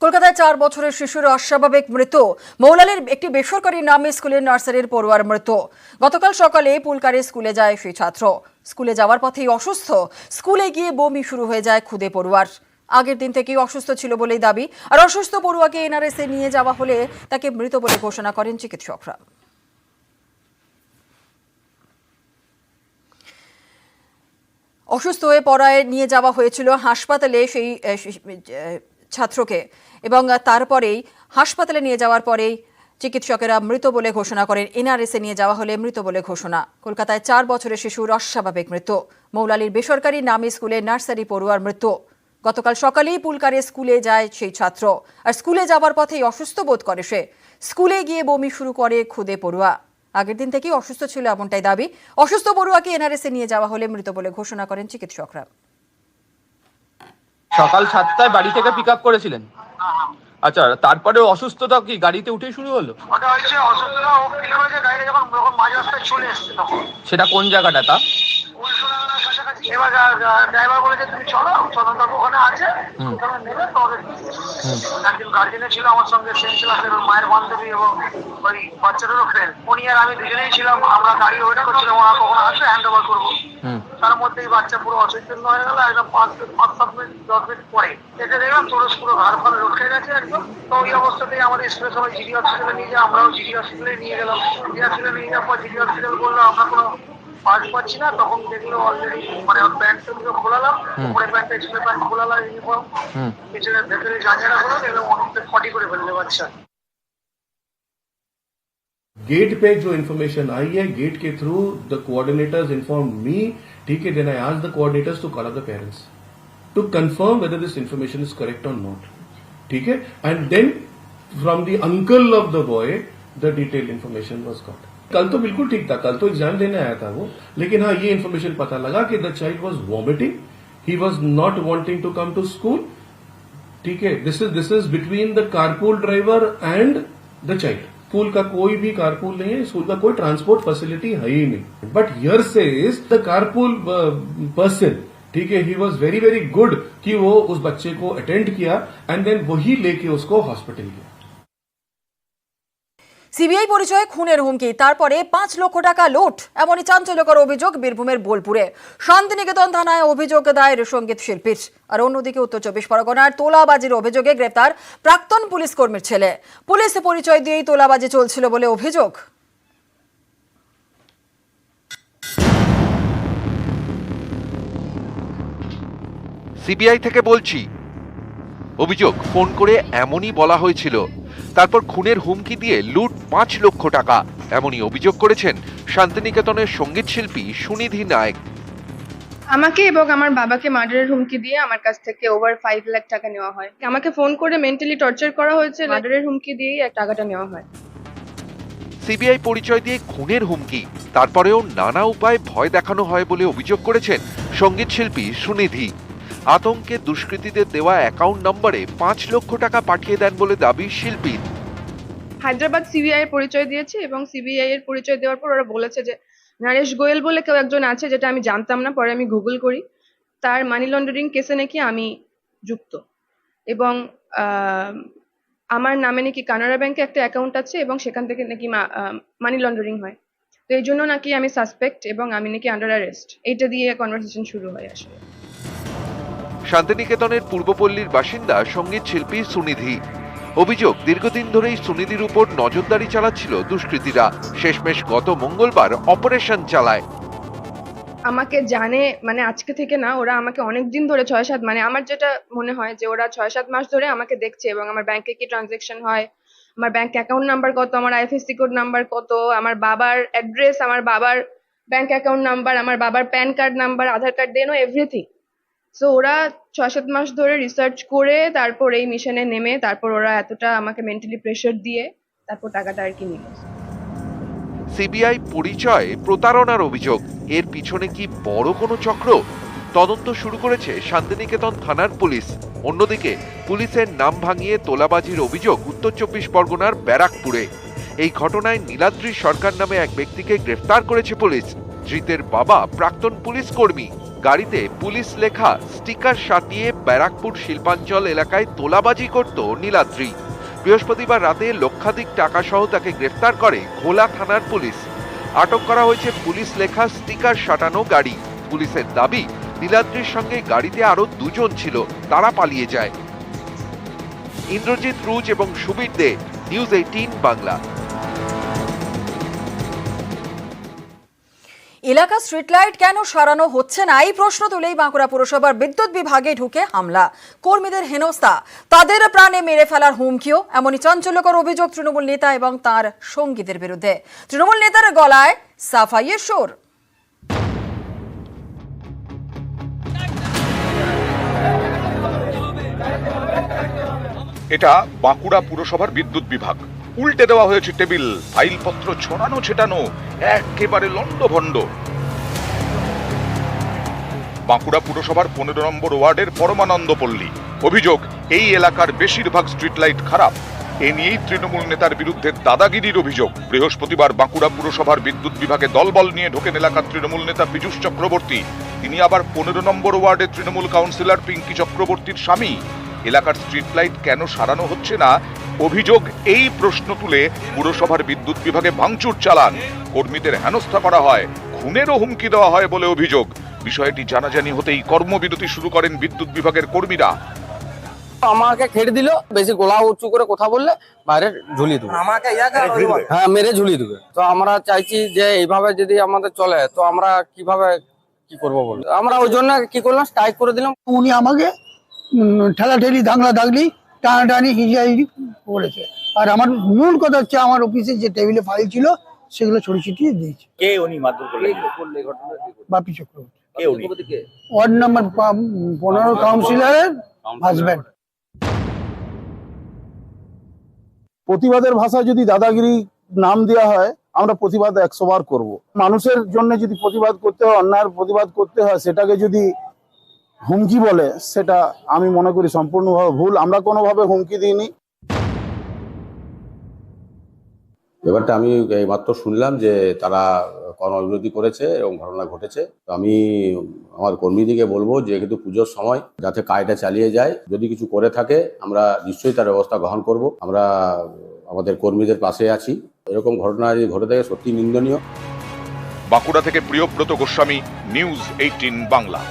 কলকাতায় 4 বছরের শিশুর অস্বাভাবিক মৃত্যু। মৌলালির একটি বেসরকারি নামী স্কুলের নার্সারির পড়ুয়ার মৃত্যু। গতকাল সকালে পুলকারে স্কুলে যায় সেই ছাত্র। স্কুলে যাওয়ার পথেই অসুস্থ। স্কুলে গিয়ে বমি শুরু হয়ে যায় খুদে পড়ুয়ার। আগের দিন থেকেই অসুস্থ ছিল বলেই দাবি। আর অসুস্থ পড়ুয়াকে এনআরএসে নিয়ে যাওয়া হলে তাকে মৃত বলে ঘোষণা করেন চিকিৎসকরা। অসুস্থ হয়ে পড়ায় নিয়ে যাওয়া হয়েছিল হাসপাতালে সেই ছাত্রকে, এবং তারপরেই হাসপাতালে নিয়ে যাওয়ার পরেই চিকিৎসকেরা মৃত বলে ঘোষণা করেন। এনআরএসে নিয়ে যাওয়া হলে মৃত বলে ঘোষণা। কলকাতায় 4 বছরের শিশুর অস্বাভাবিক মৃত্যু। মৌলালির বেসরকারি নামী স্কুলে নার্সারি পড়ুয়ার মৃত্যু। গতকাল সকালেই পুলকারে স্কুলে যায় সেই ছাত্র। আর স্কুলে যাওয়ার পথেই অসুস্থ বোধ করে সে। স্কুলে গিয়ে বমি শুরু করে খুদে পড়ুয়া। আগের দিন থেকেই অসুস্থ ছিল এমনটাই দাবি। অসুস্থ পড়ুয়াকে এনআরএসে নিয়ে যাওয়া হলে মৃত বলে ঘোষণা করেন চিকিৎসকরা। সকাল 7টায় বাড়ি থেকে পিক আপ করেছিলেন? আচ্ছা, তারপরে অসুস্থতা কি গাড়িতে উঠেই শুরু হলো? ওটা হচ্ছে অসুস্থতা ও ফিল হয়েছে গাড়িটা যখন মাঝ রাস্তায় চলে এসছে তখন। সেটা কোন জায়গাটা তা? এবার ড্রাইভার বলেছে তুমি চলো, চন্দনবাবু ওখানে আছে, ওখানে নেবে তো ওদের একজন গার্জেনে ছিল আমার সঙ্গে, সেম ক্লাসের মায়ের বান্ধবী এবং ওই বাচ্চাটারও ফ্রেন্ড। উনি আর আমি দুজনেই ছিলাম। আমরা গাড়ি ওয়েট করছিলাম ওরা কখন আসবে হ্যান্ড ওভার করবো। তার মধ্যেই বাচ্চা পুরো অচৈতন্য হয়ে গেল। একদম 5-7 মিনিট 10 মিনিট পরে এসে দেখলাম পুরো ঘাড় ফাড় রক্ষে গেছে একদম। তো ওই অবস্থাতেই আমাদের স্কুলে সবাই জিডি হসপিটালে নিয়ে যায়। আমরাও জিডি হসপিটালে নিয়ে গেলাম। জিডি হসপিটালে নিয়ে যাওয়ার পর জিডি হসপিটাল বললো আমরা কোনো পাস পাচ্ছি না। তখন দেখলো অলরেডি মানে ওর প্যান্টটা দুটো খোলালাম, উপরে প্যান্টটা স্কুলের প্যান্ট খোলালাম ইউনিফর্ম, পেছনে ভেতরে জাঙ্গিয়াটা খোলা, দেখলাম অনেকটা ফটি করে ফেললে বাচ্চা। गेट पे जो इन्फॉर्मेशन आई है, गेट के through the coordinators inform me, ठीक है, then I ask the coordinators to call the parents to confirm whether this information is correct or not, ठीक है, and then from the uncle of the boy the detail information was got. कल तो बिल्कुल ठीक था, कल तो exam देने आया था वो, लेकिन हाँ ये इन्फॉर्मेशन पता लगा कि the child was vomiting, he was not wanting to come to school, ठीक है। This is between the carpool driver and the child. School का कोई भी कारपूल नहीं है, स्कूल का कोई ट्रांसपोर्ट फैसिलिटी है ही नहीं, बट हियर से इज द कारपूल पर्सन, ठीक है, he was very very good कि वो उस बच्चे को अटेंड किया एंड देन वही लेके उसको हॉस्पिटल गया। সিবিআই পরিচয়ে খুনের হুমকি, তারপরে 5 লক্ষ টাকা লুট, এমনই চাঞ্চল্যকর অভিযোগ বীরভূমের বোলপুরে। শান্তিনিকেতন থানায় অভিযোগ দায়ের সঙ্গীত শিল্পীর। আর অন্যদিকে উত্তর 24 পরগনার তোলাবাজির অভিযোগে গ্রেপ্তার প্রাক্তন পুলিশ কর্মীর ছেলে। পুলিশ পরিচয় দিয়েই তোলাবাজি চলছিল বলে অভিযোগ। সিবিআই থেকে বলছি, অভিযোগ ফোন করে এমনই বলা হয়েছিল, তারপর খুনের হুমকি দিয়ে লুট 5 লক্ষ টাকা, এমনই অভিযোগ করেছেন শান্তিনিকেতনের সঙ্গীত শিল্পী সুনিধি নায়েক। আমাকে এবং আমার বাবাকে মার্ডারের হুমকি দিয়ে আমার কাছ থেকে ওভার 5 লাখ টাকা নেওয়া হয়। আমাকে ফোন করে মেন্টালি টর্চার করা হয়েছে, মার্ডারের হুমকি দিয়েই টাকাটা নেওয়া হয়। সিবিআই পরিচয় দিয়ে খুনের হুমকি, তারপরেও নানা উপায়ে ভয় দেখানো হয় বলে অভিযোগ করেছেন সঙ্গীত শিল্পী সুনিধি। আতঙ্কে দুষ্কৃতীদের দেওয়া অ্যাকাউন্ট নম্বরে 5 লক্ষ টাকা পাঠিয়ে দেন বলে দাবি শিল্পীর। হায়দ্রাবাদ সিবিআই এর পরিচয় দিয়েছে এবং সিবিআই এর পরিচয় দেওয়ার পর ওরা বলেছে যে নরেশ গোয়েল বলে কেউ একজন আছে, যেটা আমি জানতাম না, পরে আমি গুগল করি, তার মানি লন্ডারিং কেসে নাকি আমি যুক্ত, এবং আমার নামে নাকি কানাড়া ব্যাংকে একটা অ্যাকাউন্ট আছে এবং সেখান থেকে নাকি মানি লন্ডারিং হয়। তো এই জন্য নাকি আমি সাসপেক্ট এবং আমি নাকি আন্ডার অ্যারেস্ট। এইটা দিয়ে কনভারসেশন শুরু হয় আসলে। শান্তিনিকেতনের পূর্বপল্লীর বাসিন্দা সঙ্গীত শিল্পী সুনিধি। অভিযোগ, দীর্ঘদিন ধরেই সুনিধির উপর নজরদারি চালাচ্ছিল দুষ্কৃতীরা। শেষমেশ গত মঙ্গলবার অপারেশন চালায়। আমাকে জানে মানে আজকে থেকে না, ওরা আমাকে অনেকদিন ধরে 6-7, মানে আমার যেটা মনে হয় যে ওরা 6-7 মাস ধরে আমাকে দেখছে এবং আমার ব্যাংকে কি ট্রানজাকশন হয়, আমার ব্যাংক অ্যাকাউন্ট নাম্বার কত, আমার আইএফএসসি কোড নাম্বার কত, আমার বাবার অ্যাড্রেস, আমার বাবার ব্যাংক অ্যাকাউন্ট নাম্বার, আমার বাবার PAN card number, Aadhaar card, they know everything. So ওরা 6-7 মাস ধরে রিসার্চ করে তারপর এই মিশনে নেমে তারপর ওরা এতটা আমাকে মেন্টালি প্রেশার দিয়ে তারপর টাকাটা আর কি নিল। সিবিআই পরিচয় প্রতারণার অভিযোগ, এর পিছনে কি বড় কোনো চক্র? তদন্ত শুরু করেছে শান্তিনিকেতন থানার পুলিশ। অন্যদিকে পুলিশের নাম ভাঙিয়ে তোলাবাজির অভিযোগ উত্তর 24 পরগনার ব্যারাকপুরে। এই ঘটনায় নীলাদ্রি সরকার নামে এক ব্যক্তিকে গ্রেফতার করেছে পুলিশ। ধৃতের বাবা প্রাক্তন পুলিশ কর্মী। গাড়িতে পুলিশ লেখা স্টিকার সাটিয়ে ব্যারাকপুর শিল্পাঞ্চল এলাকায় তোলাবাজি করত নীলাদ্রি। বৃহস্পতিবার রাতে লক্ষাধিক টাকা সহ তাকে গ্রেফতার করে ঘোলা থানার পুলিশ। আটক করা হয়েছে পুলিশ লেখা স্টিকার সাটানো গাড়ি। পুলিশের দাবি, নীলাদ্রির সঙ্গে গাড়িতে আরো দুজন ছিল, তারা পালিয়ে যায়। ইন্দ্রজিৎ রুজ এবং সুবীর দে, নিউজ 18 বাংলা। এলাকা স্ট্রিট লাইট কেন সরানো হচ্ছে না, এই প্রশ্ন তুলেই বাঁকুড়া পুরসভার বিদ্যুৎ বিভাগে ঢুকে হামলা, কর্মীদের হেনস্থা, তাদের প্রাণে মেরে ফেলার হুমকিও। এমনই চাঞ্চল্যকর অভিযোগ তৃণমূল নেতা এবং তার সঙ্গীদের বিরুদ্ধে। তৃণমূল নেতার গলায় সাফাইয়ের সুর। এটা বাঁকুড়া পুরসভার বিদ্যুৎ বিভাগ। উল্টে দেওয়া হয়েছে টেবিল, ফাইলপত্র ছড়ানো ছেটানো, একেবারে লন্ডভন্ড। বাঁকুড়া পুরসভার 15 নম্বর ওয়ার্ডের পরমানন্দ পল্লী। অভিযোগ, এই এলাকার বেশিরভাগ স্ট্রিট লাইট খারাপ। এ নিয়েই তৃণমূল নেতার বিরুদ্ধে দাদাগিরির অভিযোগ। বৃহস্পতিবার বাঁকুড়া পুরসভার বিদ্যুৎ বিভাগে দলবল নিয়ে ঢোকেন এলাকার তৃণমূল নেতা পীযূষ চক্রবর্তী। তিনি আবার 15 নম্বর ওয়ার্ডের তৃণমূল কাউন্সিলর পিঙ্কি চক্রবর্তীর স্বামী। এলাকার স্ট্রিট লাইট কেন সারানো হচ্ছে না অভিযোগ, এই প্রশ্ন তুলে পুরসভার বিদ্যুৎ বিভাগে ভাঙচুর চালান। কর্মীদের হেনস্থা করা হয়, খুনেরও হুমকি দেওয়া হয় বলে অভিযোগ। বিষয়টি জানাজানি হতেই কর্মবিরতি শুরু করেন বিদ্যুৎ বিভাগের কর্মীরা। আমাকে খেড়ে দিল, বেশি গলা উঁচু করে কথা বললে বাইরে ঝুলিয়ে দেবো, হ্যাঁ মেরে ঝুলিয়ে দেবে। তো আমরা চাইছি যে এইভাবে যদি আমাদের চলে তো আমরা কিভাবে কি করবো বলে আমরা ওই জন্য কি করলাম, স্ট্রাইক করে দিলাম। উনি আমাকে ঠেলাঠেলি দাংলা দাগলি টানাটানি হিজিয়াহিজি করেছে। আর আমার মূল কথা হচ্ছে আমার অফিসে যে টেবিলে ফাইল ছিল সেগুলো ছড়িয়ে ছিটিয়ে দিয়েছে। কে উনি মারধর করলেন? বাপি চক্রবর্তী, কে উনি? ওয়ার্ড নাম্বার 15 কাউন্সিলরের হাজব্যান্ড। প্রতিবাদের ভাষায় যদি দাদাগিরি নাম দেওয়া হয়, আমরা প্রতিবাদ 100 বার করবো। মানুষের জন্য যদি প্রতিবাদ করতে হয়, অন্যায়ের প্রতিবাদ করতে হয়, সেটাকে যদি হুমকি বলে, সেটা আমি মনে করি সম্পূর্ণভাবে ভুল। আমরা কোনোভাবে হুমকি দিইনি। ব্যাপারটা আমি এইমাত্র শুনলাম যে তারা কর্মবিরতি করেছে এবং ঘটনা ঘটেছে। তো আমি আমার কর্মীদিকে বলবো যে কিন্তু পুজোর সময় যাতে কাজটা চালিয়ে যায়, যদি কিছু করে থাকে আমরা নিশ্চয়ই তার ব্যবস্থা গ্রহণ করব। আমরা আমাদের কর্মীদের পাশে আছি। এরকম ঘটনা যদি ঘটে থাকে সত্যি নিন্দনীয়। বাঁকুড়া থেকে প্রিয়ব্রত গোস্বামী, নিউজ 18 বাংলা।